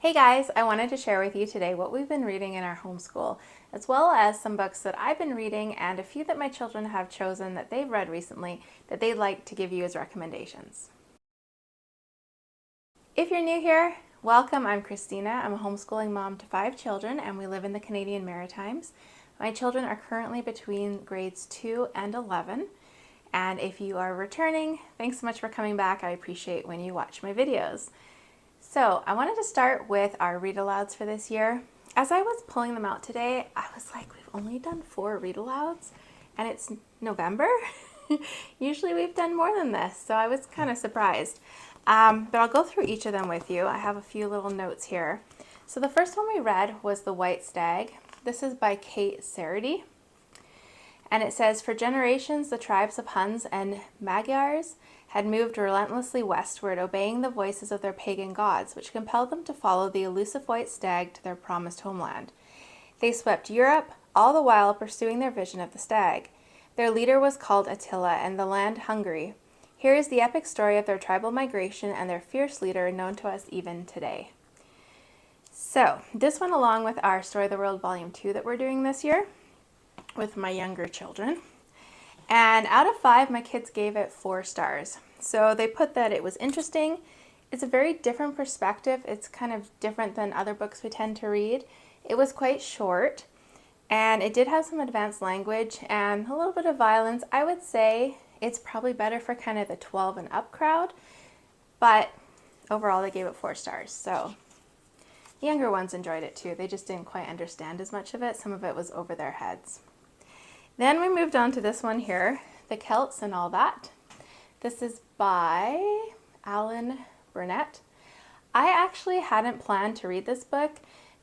Hey guys, I wanted to share with you today what we've been reading in our homeschool, as well as some books that I've been reading and a few that my children have chosen that they've read recently that they'd like to give you as recommendations. If you're new here, welcome. I'm Christina. I'm a homeschooling mom to 5 children and we live in the Canadian Maritimes. My children are currently between grades 2 and 11. And if you are returning, thanks so much for coming back. I appreciate when you watch my videos. So I wanted to start with our read alouds for this year. As I was pulling them out today, I was like, we've only done 4 read alouds and it's November. Usually we've done more than this, so I was kind of surprised. But I'll go through each of them with you. I have a few little notes here. So the first one we read was The White Stag. This is by Kate Sarity. And it says, for generations, the tribes of Huns and Magyars had moved relentlessly westward, obeying the voices of their pagan gods, which compelled them to follow the elusive white stag to their promised homeland. They swept Europe, all the while pursuing their vision of the stag. Their leader was called Attila, and the land Hungary. Here is the epic story of their tribal migration and their fierce leader, known to us even today. So, this went along with our Story of the World Volume 2 that we're doing this year with my younger children. And out of 5, my kids gave it 4 stars. So they put that it was interesting. It's a very different perspective. It's kind of different than other books we tend to read. It was quite short, and it did have some advanced language and a little bit of violence. I would say it's probably better for kind of the 12 and up crowd, but overall they gave it 4 stars. So the younger ones enjoyed it too. They just didn't quite understand as much of it. Some of it was over their heads. Then we moved on to this one here, The Celts and All That. This is by Alan Burnett. I actually hadn't planned to read this book,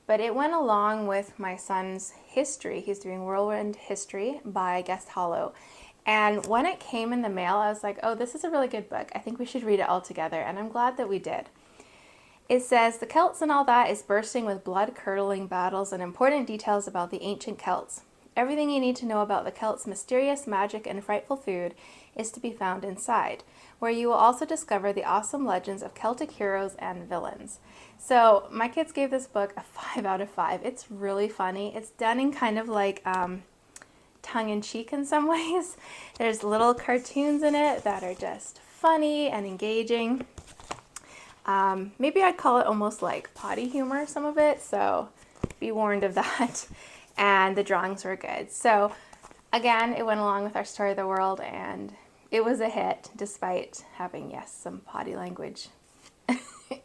but it went along with my son's history. He's doing Whirlwind History by Guest Hollow. And when it came in the mail, I was like, oh, this is a really good book. I think we should read it all together, and I'm glad that we did. It says, The Celts and All That is bursting with blood-curdling battles and important details about the ancient Celts. Everything you need to know about the Celts' mysterious magic and frightful food is to be found inside, where you will also discover the awesome legends of Celtic heroes and villains. So my kids gave this book a 5 out of 5. It's really funny. It's done in kind of like tongue-in-cheek in some ways. There's little cartoons in it that are just funny and engaging. Maybe I'd call it almost like potty humor, some of it, so be warned of that. And the drawings were good. So again, it went along with our Story of the World, and it was a hit despite having, yes, some potty language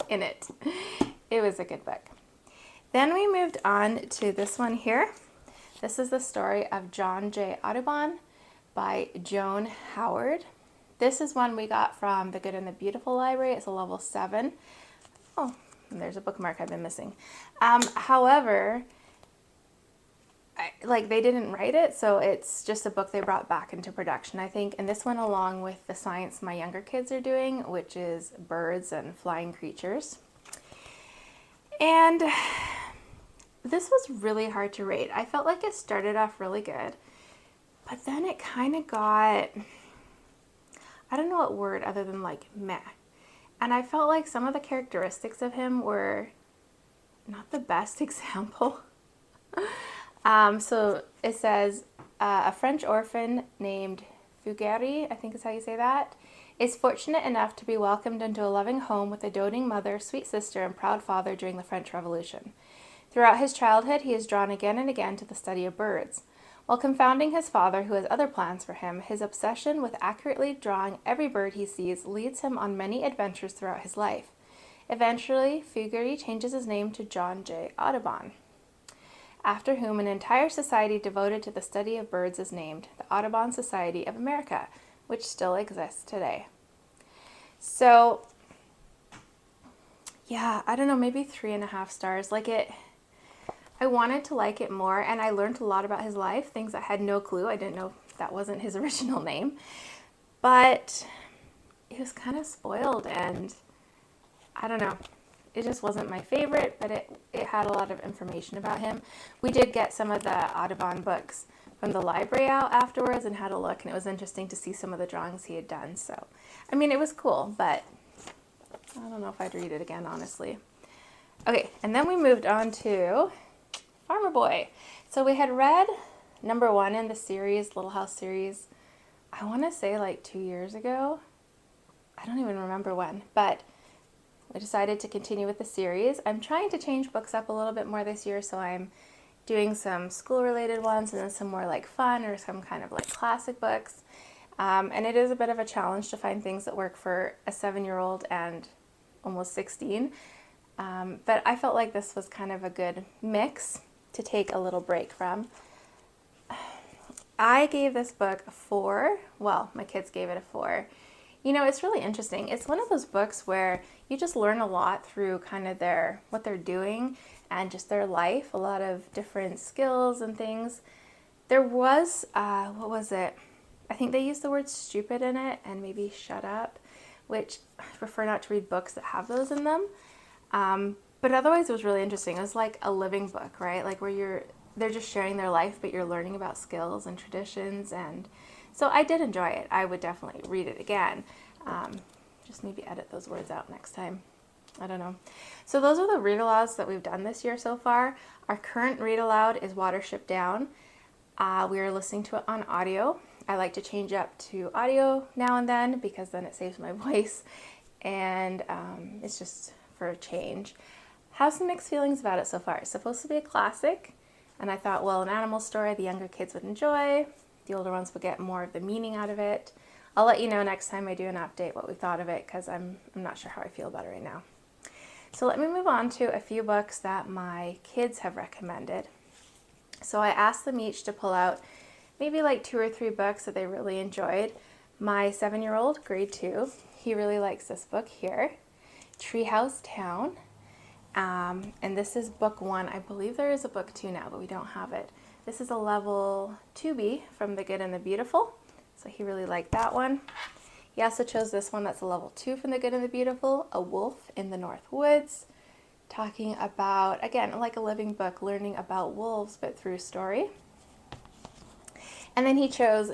in it. It was a good book. Then we moved on to this one here. This is the story of John J. Audubon by Joan Howard. This is one we got from the Good and the Beautiful library. It's a level 7. Oh, and there's a bookmark I've been missing. However, they didn't write it, so it's just a book they brought back into production, I think. And this went along with the science my younger kids are doing, which is birds and flying creatures. And this was really hard to rate. I felt like it started off really good, but then it kind of got, I don't know what word other than like meh. And I felt like some of the characteristics of him were not the best example. So it says, a French orphan named Fougeri, I think is how you say that, is fortunate enough to be welcomed into a loving home with a doting mother, sweet sister, and proud father during the French Revolution. Throughout his childhood, he is drawn again and again to the study of birds. While confounding his father, who has other plans for him, his obsession with accurately drawing every bird he sees leads him on many adventures throughout his life. Eventually, Fougeri changes his name to John J. Audubon, after whom an entire society devoted to the study of birds is named, the Audubon Society of America, which still exists today. So, yeah, I don't know, maybe 3.5 stars. I wanted to like it more, and I learned a lot about his life, things I had no clue. I didn't know that wasn't his original name. But it was kind of spoiled, and I don't know. It just wasn't my favorite, but it had a lot of information about him. We did get some of the Audubon books from the library out afterwards and had a look, and it was interesting to see some of the drawings he had done. So, I mean, it was cool, but I don't know if I'd read it again, honestly. Okay, and then we moved on to Farmer Boy. So we had read number 1 in the series, Little House series, I want to say like 2 years ago. I don't even remember when, but we decided to continue with the series. I'm trying to change books up a little bit more this year, so I'm doing some school-related ones and then some more like fun or some kind of like classic books. And it is a bit of a challenge to find things that work for a 7-year-old and almost 16. But I felt like this was kind of a good mix to take a little break from. I gave this book a 4. Well, my kids gave it a 4. You know, it's really interesting. It's one of those books where you just learn a lot through kind of what they're doing and just their life, a lot of different skills and things. There was, what was it? I think they used the word stupid in it and maybe shut up, which I prefer not to read books that have those in them. But otherwise it was really interesting. It was like a living book, right? Like where they're just sharing their life, but you're learning about skills and traditions. And so I did enjoy it. I would definitely read it again. Just maybe edit those words out next time. I don't know. So those are the read alouds that we've done this year so far. Our current read aloud is Watership Down. We are listening to it on audio. I like to change up to audio now and then because then it saves my voice, and it's just for a change. Have some mixed feelings about it so far. It's supposed to be a classic, and I thought, well, an animal story the younger kids would enjoy. The older ones would get more of the meaning out of it. I'll let you know next time I do an update what we thought of it, because I'm not sure how I feel about it right now. So let me move on to a few books that my kids have recommended. So I asked them each to pull out maybe like 2 or 3 books that they really enjoyed. My 7-year-old, grade 2, he really likes this book here, Treehouse Town. And this is book 1. I believe there is a book 2 now, but we don't have it. This is a level 2B from The Good and the Beautiful. So he really liked that one. He also chose this one that's a level 2 from The Good and the Beautiful, A Wolf in the North Woods. Talking about, again, like a living book, learning about wolves, but through story. And then he chose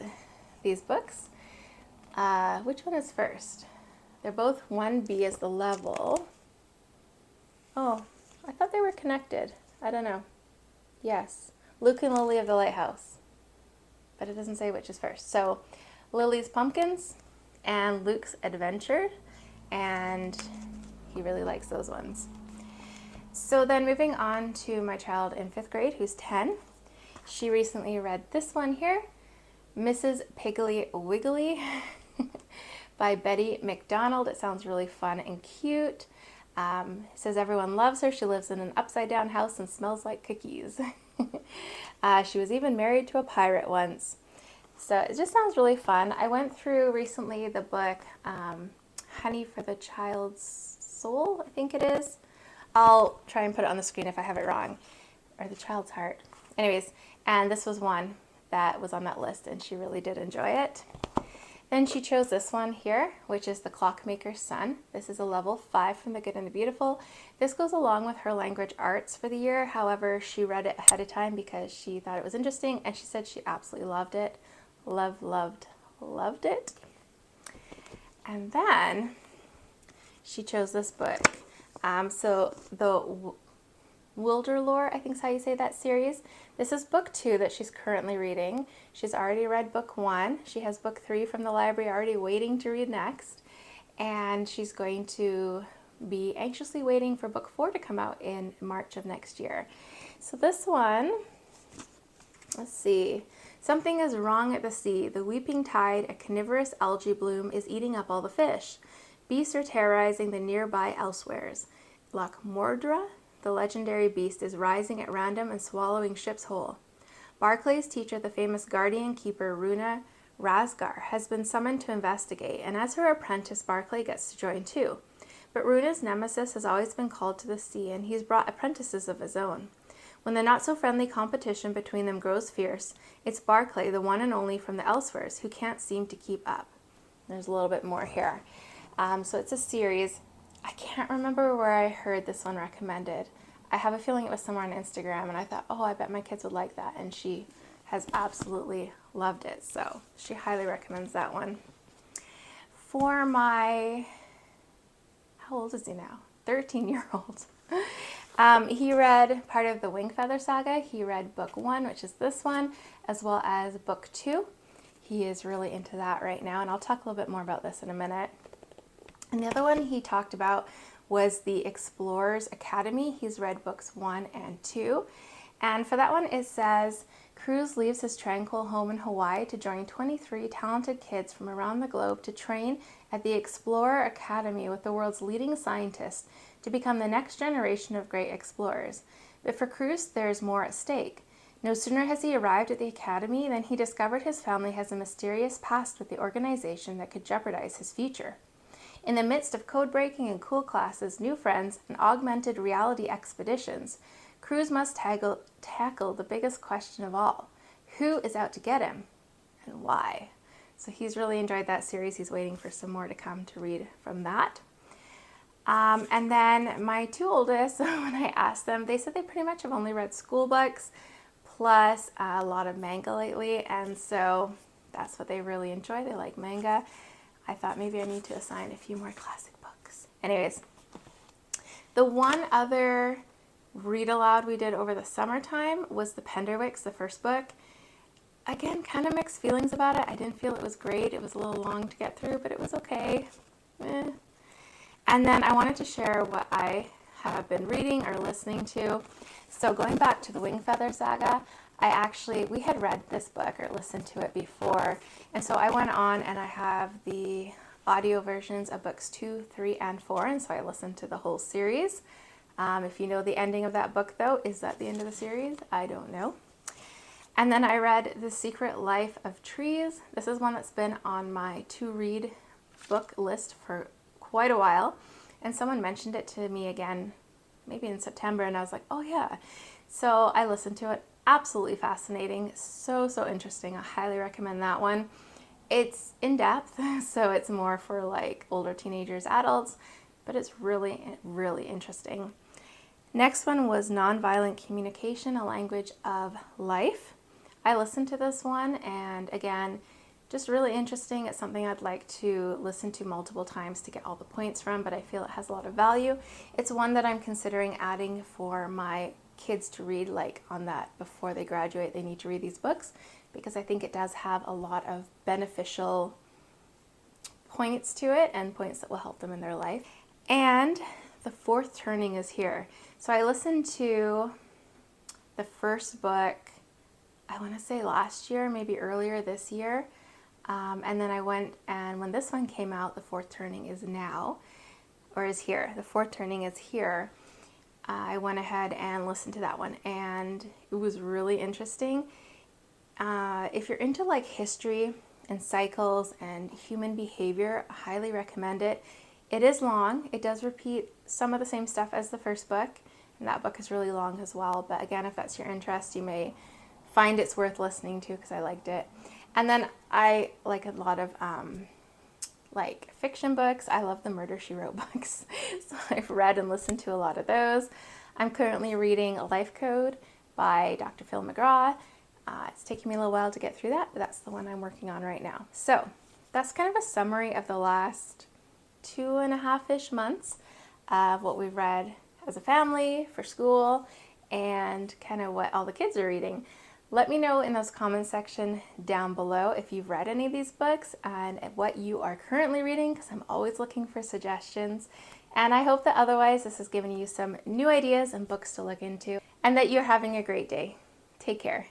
these books. Which one is first? They're both 1B as the level. Oh, I thought they were connected. I don't know. Yes, Luke and Lily of the Lighthouse. But it doesn't say which is first. So Lily's Pumpkins and Luke's Adventure. And he really likes those ones. So then moving on to my child in 5th grade, who's 10. She recently read this one here, Mrs. Piggly Wiggly by Betty McDonald. It sounds really fun and cute. It says everyone loves her. She lives in an upside-down house and smells like cookies. She was even married to a pirate once. So it just sounds really fun. I went through recently the book Honey for the Child's Soul, I think it is. I'll try and put it on the screen if I have it wrong. Or The Child's Heart. Anyways, and this was one that was on that list, and she really did enjoy it. Then she chose this one here, which is The Clockmaker's Son. This is a level 5 from The Good and the Beautiful. This goes along with her language arts for the year. However, she read it ahead of time because she thought it was interesting, and she said she absolutely loved it. Loved it. And then she chose this book. So the Wilderlore, I think is how you say that series. This is book 2 that she's currently reading. She's already read book 1. She has book 3 from the library already waiting to read next. And she's going to be anxiously waiting for book 4 to come out in March of next year. So this one, let's see. Something is wrong at the sea. The weeping tide, a carnivorous algae bloom, is eating up all the fish. Beasts are terrorizing the nearby elsewheres. Loch Mordra, the legendary beast, is rising at random and swallowing ships whole. Barclay's teacher, the famous guardian keeper Runa Razgar, has been summoned to investigate, and as her apprentice, Barclay gets to join too. But Runa's nemesis has always been called to the sea, and he's brought apprentices of his own. When the not-so-friendly competition between them grows fierce, it's Barclay, the one and only from the elsewheres, who can't seem to keep up. There's a little bit more here. So it's a series. I can't remember where I heard this one recommended. I have a feeling it was somewhere on Instagram, and I thought, oh, I bet my kids would like that. And she has absolutely loved it. So she highly recommends that one. For my, how old is he now? 13-year-old. He read part of the Wingfeather saga. He read book 1, which is this one, as well as book 2. He is really into that right now, and I'll talk a little bit more about this in a minute. And the other one he talked about was the Explorers Academy. He's read books 1 and 2. And for that one, it says, Cruz leaves his tranquil home in Hawaii to join 23 talented kids from around the globe to train at the Explorer Academy with the world's leading scientists to become the next generation of great explorers. But for Cruz, there's more at stake. No sooner has he arrived at the academy than he discovered his family has a mysterious past with the organization that could jeopardize his future. In the midst of code breaking and cool classes, new friends, and augmented reality expeditions, Cruz must tackle the biggest question of all. Who is out to get him, and why? So he's really enjoyed that series. He's waiting for some more to come to read from that. And then my 2 oldest, when I asked them, they said they pretty much have only read school books, plus a lot of manga lately, and so that's what they really enjoy. They like manga. I thought maybe I need to assign a few more classic books. Anyways, the one other read aloud we did over the summertime was the Penderwicks, the first book. Again, kind of mixed feelings about it. I didn't feel it was great. It was a little long to get through, but it was okay. And then I wanted to share what I have been reading or listening to. So going back to the Wingfeather saga, we had read this book or listened to it before. And so I went on and I have the audio versions of books 2, 3, and 4. And so I listened to the whole series. If you know the ending of that book, though, is that the end of the series? I don't know. And then I read The Secret Life of Trees. This is one that's been on my to-read book list for quite a while. And someone mentioned it to me again, maybe in September, and I was like, oh yeah. So I listened to it. Absolutely fascinating. So interesting. I highly recommend that one. It's in depth, so it's more for like older teenagers, adults, but it's really interesting. Next one was Nonviolent Communication, A Language of Life. I listened to this one, and again, just really interesting. It's something I'd like to listen to multiple times to get all the points from, but I feel it has a lot of value. It's one that I'm considering adding for my kids to read, like on that before they graduate, they need to read these books, because I think it does have a lot of beneficial points to it and points that will help them in their life. And The Fourth Turning is here. So I listened to the first book, I want to say last year, maybe earlier this year. And then I went, and when this one came out, The Fourth Turning is here. The Fourth Turning is here. I went ahead and listened to that one, and it was really interesting. If you're into like history and cycles and human behavior, I highly recommend it. It is long. It does repeat some of the same stuff as the first book, and that book is really long as well. But again, if that's your interest, you may find it's worth listening to, because I liked it. And then I like a lot of like fiction books. I love the Murder, She Wrote books. So I've read and listened to a lot of those. I'm currently reading Life Code by Dr. Phil McGraw. It's taking me a little while to get through that, but that's the one I'm working on right now. So that's kind of a summary of the last 2.5-ish months of what we've read as a family for school and kind of what all the kids are reading. Let me know in those comments section down below if you've read any of these books and what you are currently reading, because I'm always looking for suggestions. And I hope that otherwise this has given you some new ideas and books to look into, and that you're having a great day. Take care.